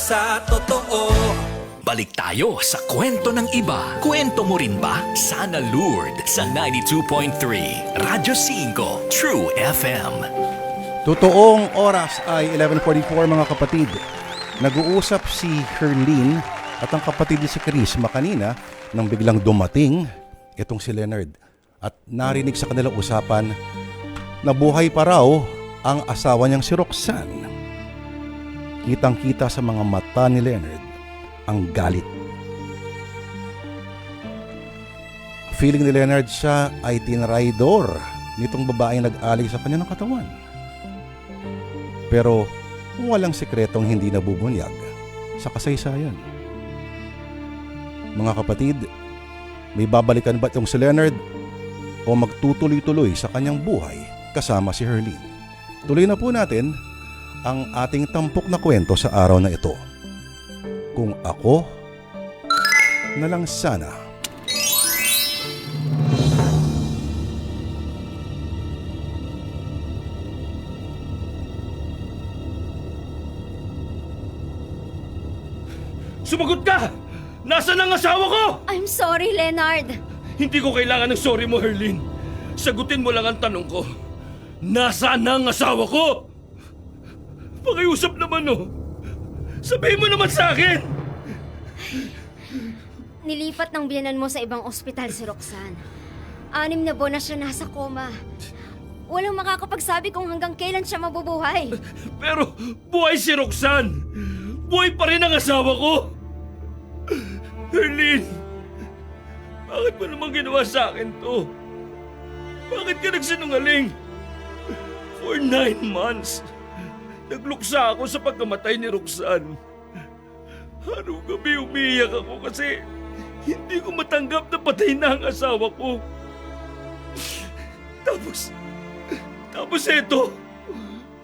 sa totoo. Balik tayo sa kwento ng iba. Kwento mo rin ba? Sana Lourdes sa 92.3 Radyo 5 True FM. Totoong oras ay 11:44 mga kapatid. Nag-uusap si Herlene at ang kapatid niya si Charisma kanina nang biglang dumating itong si Leonard. At narinig sa kanilang usapan na buhay pa raw ang asawa niyang si Roxanne. Kitang-kita sa mga mata ni Leonard ang galit. Feeling ni Leonard siya ay tinraidor nitong babaeng nag-alay sa kanya ng katawan. Pero walang sikretong hindi nabubunyag sa kasaysayan. Mga kapatid, may babalikan ba itong si Leonard o magtutuloy-tuloy sa kanyang buhay kasama si Herlene? Tuloy na po natin ang ating tampok na kwento sa araw na ito. Kung ako na lang sana. Sumagot ka! Nasaan ang asawa ko? I'm sorry, Leonard. Hindi ko kailangan ng sorry mo, Herlene. Sagutin mo lang ang tanong ko. Nasaan ang asawa ko? Pakiusap naman, oh. Sabihin mo naman sa akin! Nilipat ng biyanan mo sa ibang ospital si Roxanne. 6 na buwan na siya nasa koma. Walang makakapagsabi kung hanggang kailan siya mabubuhay. Pero buhay si Roxanne! Buhay pa rin ang asawa ko! Herlene, bakit mo naman ginawa sa akin to? Bakit ka nagsinungaling? For 9 months, nagluksa ako sa pagkamatay ni Roxanne. Araw-gabi umiiyak ako kasi hindi ko matanggap na patay na ang asawa ko. Tapos eto,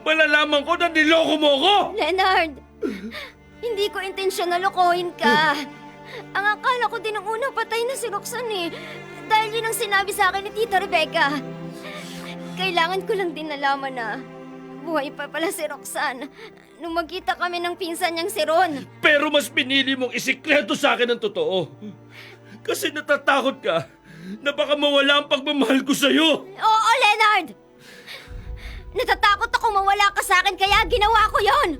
malalaman ko na niloko mo ako! Leonard! Hindi ko intensyon na lokohin ka. Ang akala ko din ang unang patay na si Roxanne eh. Dahil yun ang sinabi sa akin ni Tita Rebecca. Kailangan ko lang din nalaman na buhay pa pala si Roxanne nung magkita kami ng pinsan niyang si Ron. Pero mas pinili mong isikreto sa akin ang totoo. Kasi natatakot ka na baka mawala ang pagmamahal ko sa'yo. Oo, Leonard! Natatakot ako mawala ka sa akin kaya ginawa ko yon.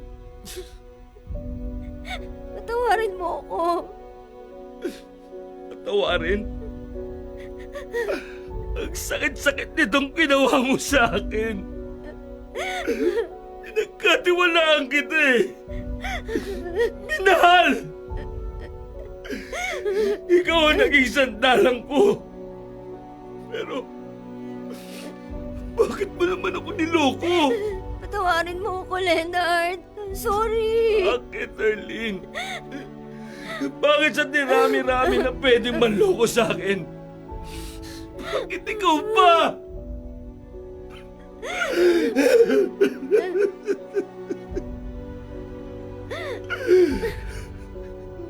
Patawarin mo ako. Patawarin? Ang sakit-sakit nitong ginawa mo sa akin. Nagkatiwalaan kita eh. Minahal! Ikaw ang naging sandalang ko. Pero, bakit mo naman ako niloko? Patawarin mo ako, Leonard. Sorry. Bakit, Herlene? Bakit sa dirami-rami na pwedeng manloko sa akin? Bakit ikaw pa?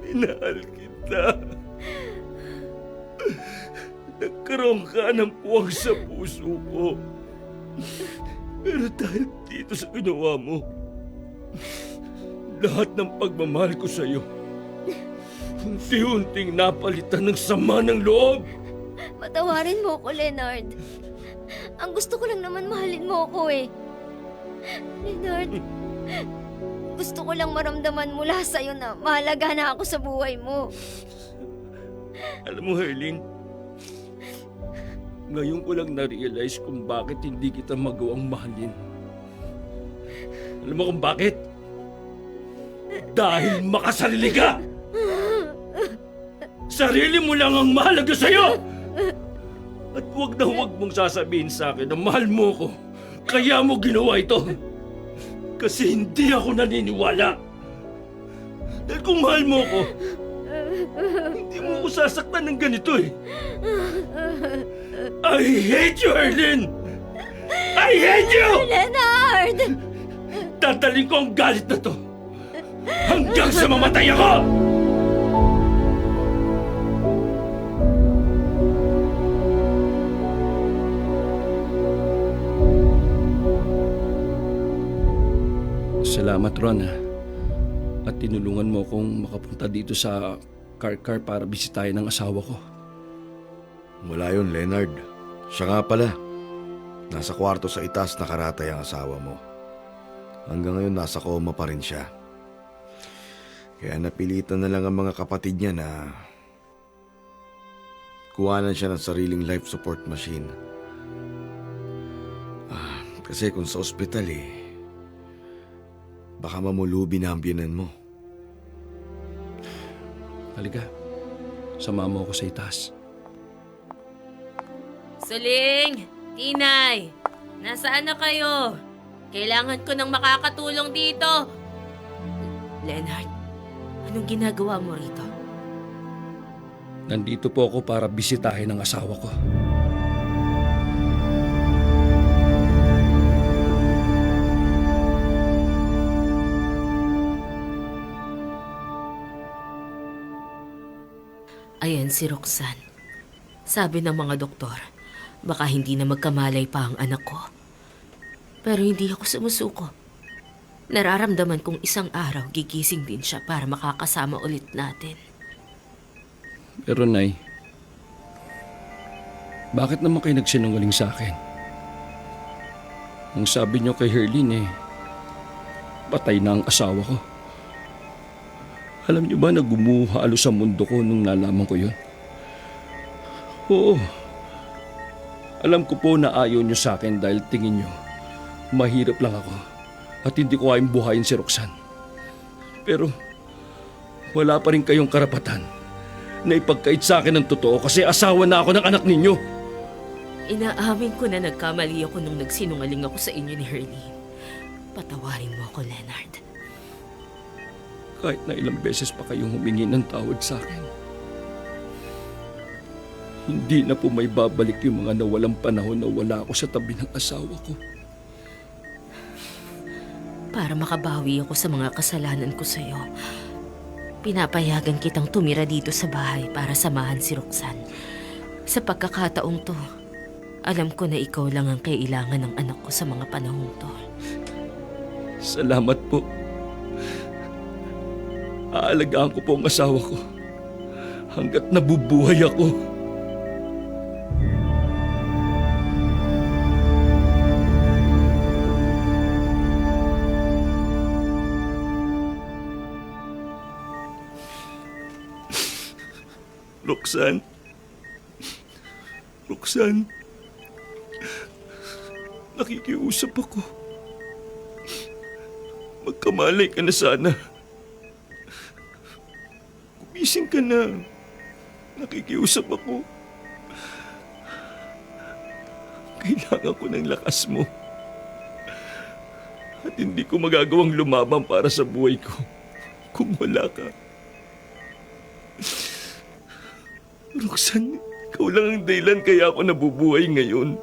Minahal kita. Nagkaroon ka ng puwang sa puso ko. Pero dahil dito sa ginawa mo, lahat ng pagmamahal ko sa'yo, unti-unting napalitan ng sama ng loob. Patawarin mo ako, Leonard. Ang gusto ko lang naman mahalin mo ako eh. Leonard, gusto ko lang maramdaman mula sa'yo na mahalaga na ako sa buhay mo. Alam mo, Herlene, ngayon ko lang na-realize kung bakit hindi kita magawang mahalin. Alam mo kung bakit? Dahil makasarili ka! Sarili mo lang ang mahalaga sa'yo! At huwag na huwag mong sasabihin sa akin na mahal mo ko, kaya mo ginawa ito. Kasi hindi ako naniniwala. Dahil kung mahal mo ko, hindi mo ko sasaktan ng ganito eh. I hate you, Herlene! I hate you! Leonard! Dadalhin ko ang galit na to hanggang sa mamatay ako! Salamat, Ron. at tinulungan mo akong makapunta dito sa car para bisitahin ang asawa ko. Wala yun, Leonard. Siya nga pala. Nasa kwarto sa itaas nakaratay ang asawa mo. Hanggang ngayon nasa koma pa rin siya. Kaya napilitan na lang ang mga kapatid niya na kuhanan siya ng sariling life support machine. Kasi kung sa ospital baka mamulubi na ang biyanan mo. Halika, sama mo ako sa itaas. Suling! Tinay! Nasaan na kayo? Kailangan ko ng makakatulong dito. Leonard, anong ginagawa mo rito? Nandito po ako para bisitahin ang asawa ko. Ayan si Roxanne. Sabi ng mga doktor, baka hindi na magkamalay pa ang anak ko. Pero hindi ako sumusuko. Nararamdaman kong isang araw gigising din siya para makakasama ulit natin. Pero Nay, bakit naman kayo nagsinungaling sa akin? Ang sabi niyo kay Herlin patay na ang asawa ko. Alam niyo ba na gumuhalo sa mundo ko nung nalaman ko yun? Oo. Alam ko po na ayaw niyo sa akin dahil tingin niyo mahirap lang ako at hindi ko kayang buhayin si Roxanne. Pero wala pa rin kayong karapatan na ipagkait sa akin ng totoo kasi asawa na ako ng anak ninyo. Inaamin ko na nagkamali ako nung nagsinungaling ako sa inyo ni Herlin. Patawarin mo ako, Leonard. Kahit na ilang beses pa kayong humingi ng tawad sa akin. Hindi na po may babalik yung mga nawalang panahon na wala ako sa tabi ng asawa ko. Para makabawi ako sa mga kasalanan ko sa'yo, pinapayagan kitang tumira dito sa bahay para samahan si Roxanne. Sa pagkakataong to, alam ko na ikaw lang ang kailangan ng anak ko sa mga panahong to. Salamat po. Aalagaan ko po ang asawa ko hanggat nabubuhay ako. Roxanne. Roxanne. Nakikiusap ako. Magkamalay ka na sana. Gumising ka na. Nakikiusap ako. Kailangan ko ng lakas mo. At hindi ko magagawang lumaban para sa buhay ko kung wala ka. Roxanne, ikaw lang ang dahilan kaya ako nabubuhay ngayon.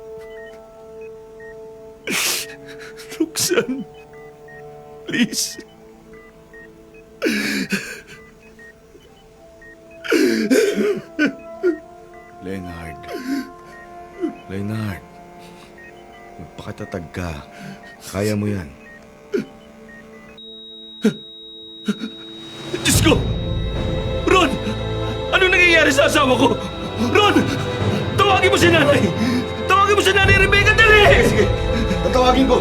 Roxanne, please. Leonard. Leonard. Magpakatatag ka. Kaya mo yan. Diyos ko! Ron! Ano nangyayari sa asawa ko? Ron! Tawagin mo si nanay! Tawagin mo si nanay Rebecca, dali! Sige, tatawagin ko.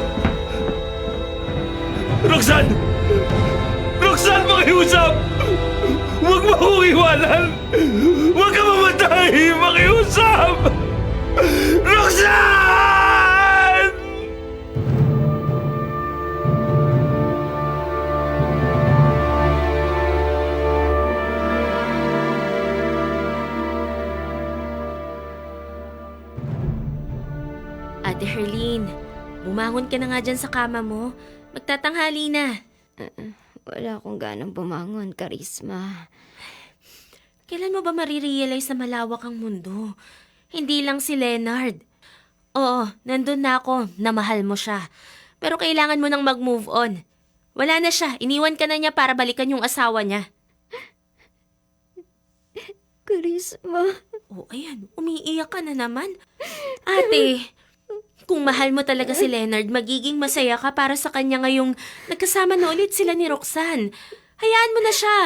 Roxanne! Roxanne, makiusap! Huwag mo akong iwanan! Huwag ka mamatay! Makiusap! Roxanne! Ate Herlin, bumangon ka na nga dyan sa kama mo. Magtatanghali na. Wala akong ganang bumangon, Karisma. Kailan mo ba marirealize na malawak ang mundo? Hindi lang si Leonard. Oo, nandun na ako, na mahal mo siya. Pero kailangan mo nang mag-move on. Wala na siya, iniwan ka na niya para balikan yung asawa niya. Karisma. Oh, ayan, umiiyak ka na naman. Ate, kung mahal mo talaga si Leonard, magiging masaya ka para sa kanya ngayong nagkasama na ulit sila ni Roxanne. Hayaan mo na siya.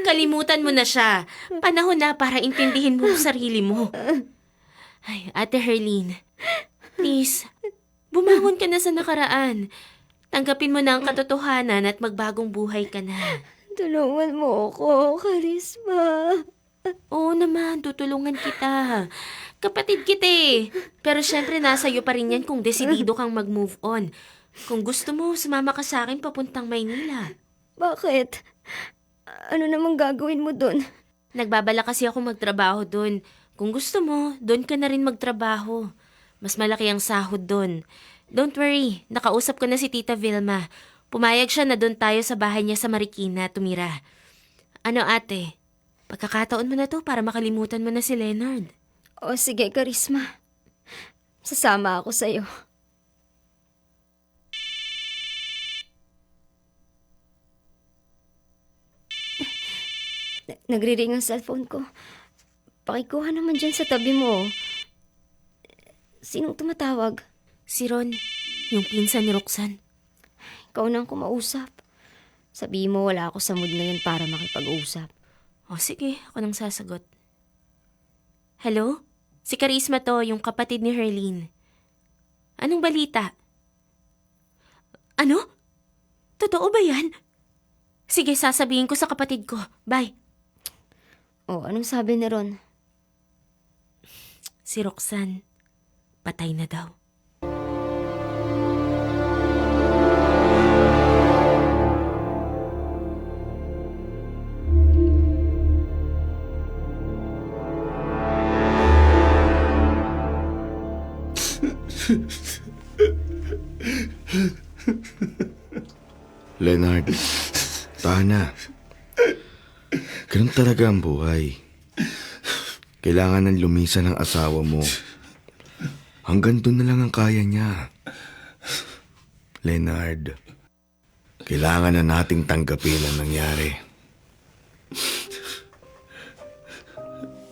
Kalimutan mo na siya. Panahon na para intindihin mo ang sarili mo. Ay, Ate Herlene, please, bumangon ka na sa nakaraan. Tanggapin mo na ang katotohanan at magbagong buhay ka na. Tulungan mo ako, Karisma. Oo naman, tutulungan kita. Kapatid kita eh. Pero syempre nasa iyo pa rin yan kung desidido kang mag-move on. Kung gusto mo, sumama ka sa akin papuntang Maynila. Bakit? Ano namang gagawin mo dun? Nagbabala kasi ako magtrabaho doon. Kung gusto mo, doon ka na rin magtrabaho. Mas malaki ang sahod doon. Don't worry, nakausap ko na si Tita Vilma. Pumayag siya na doon tayo sa bahay niya sa Marikina tumira. Ano ate? Pagkakataon mo na to para makalimutan mo na si Leonard. O sige, Karisma. Sasama ako sa'yo. Nagre-ring ang cellphone ko. Pakikuha naman dyan sa tabi mo. Sinong tumatawag? Si Ron, yung pinsan ni Roxanne. Ikaw nang kumausap. Sabihin mo wala ako sa mood ngayon para makipag-usap. O sige, ako nang sasagot. Hello? Si Karisma to, yung kapatid ni Herlene. Anong balita? Ano? Totoo ba yan? Sige, sasabihin ko sa kapatid ko. Bye. O, anong sabi ni Ron? Si Roxanne, patay na daw. Leonard, Tana. Ganun talaga ang buhay. Kailangan ng lumisan ng asawa mo. Hanggang doon na lang ang kaya niya. Leonard, kailangan na nating tanggapin ang nangyari.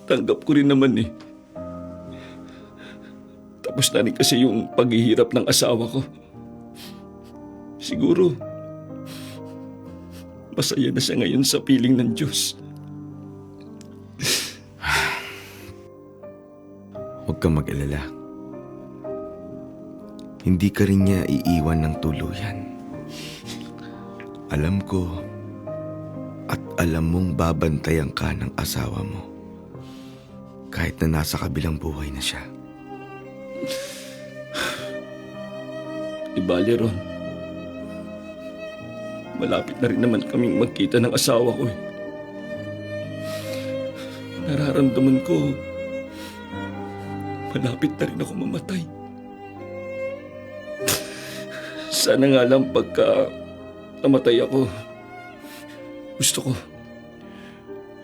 Tanggap ko rin naman eh. Tapos na rin kasi yung paghihirap ng asawa ko. Siguro, masaya na siya ngayon sa piling ng Diyos. Huwag kang mag-alala. Hindi ka rin niya iiwan ng tuluyan. Alam ko at alam mong babantayan ka ng asawa mo kahit na nasa kabilang buhay na siya. Ibali Ron. Malapit na rin naman kaming magkita ng asawa ko eh. Nararamdaman ko, malapit na rin ako mamatay. Sana nga lang pagka namatay ako, gusto ko,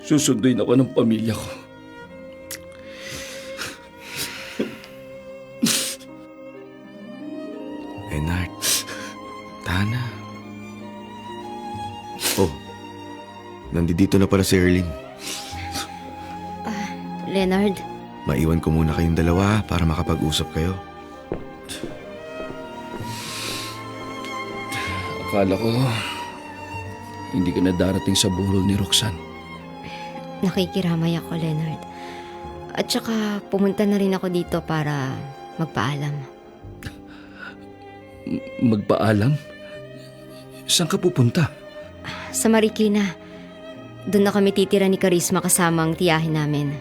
susunduin ako ng pamilya ko. Leonard, Tana. Oh, nandito na pala si Erling. Leonard, Maiwan ko muna kayong dalawa para makapag-usap kayo. Akala ko, hindi ka na darating sa burol ni Roxanne. nakikiramay ako, Leonard. At saka pumunta na rin ako dito para magpaalam. Magpaalam? Saan ka pupunta? Sa Marikina. Doon na kami titira ni Karisma kasama ang tiyahin namin.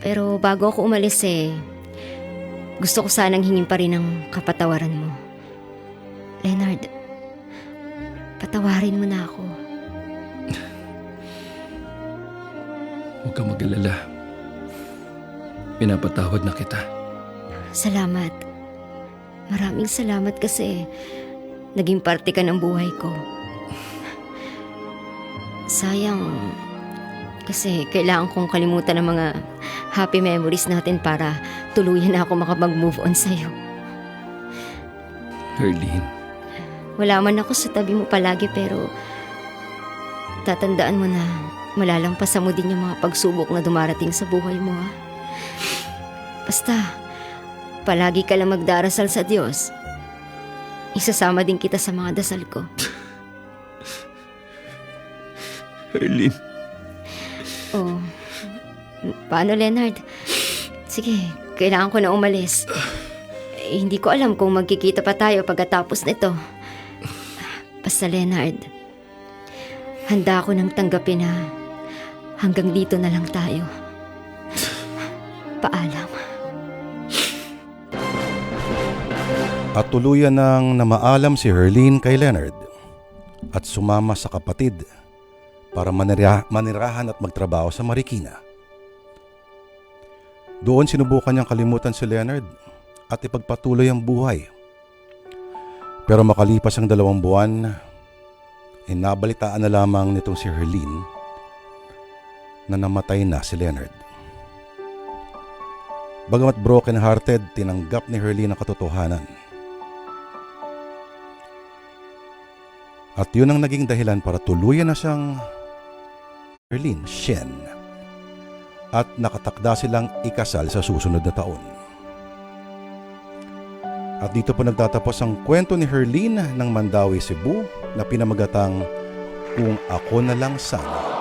Pero bago ako umalis gusto ko sanang hingin pa rin ang kapatawaran mo. Leonard, patawarin mo na ako. Huwag kang mag-alala. Pinapatawad na kita. Salamat. Maraming salamat kasi naging parte ka ng buhay ko. Sayang kasi kailangan kong kalimutan ang mga happy memories natin para tuluyan na ako makapag-move on sa'yo. Herlene, Wala man ako sa tabi mo palagi pero tatandaan mo na malalampasan mo din yung mga pagsubok na dumarating sa buhay mo, ha? Basta, palagi ka lang magdarasal sa Diyos. Isasama din kita sa mga dasal ko. Herlin, Oh. Paano, Leonard? Sige, kailangan ko na umalis. Hindi ko alam kung magkikita pa tayo pagkatapos nito. Basta, Leonard, handa ako nang tanggapin na hanggang dito na lang tayo. Paalam. At tuluyan nang namaalam si Herlin kay Leonard at sumama sa kapatid para manirahan at magtrabaho sa Marikina. Doon sinubukan niyang kalimutan si Leonard at ipagpatuloy ang buhay. Pero makalipas ang 2 buwan, nabalitaan na lamang nitong si Herlin na namatay na si Leonard. Bagamat broken-hearted, tinanggap ni Herlin ang katotohanan. At yun ang naging dahilan para tuluyan na siyang Herlin Shen. At nakatakda silang ikasal sa susunod na taon. At dito po nagtatapos ang kwento ni Herlin ng Mandawi, Cebu na pinamagatang Kung Ako Na Lang Sana.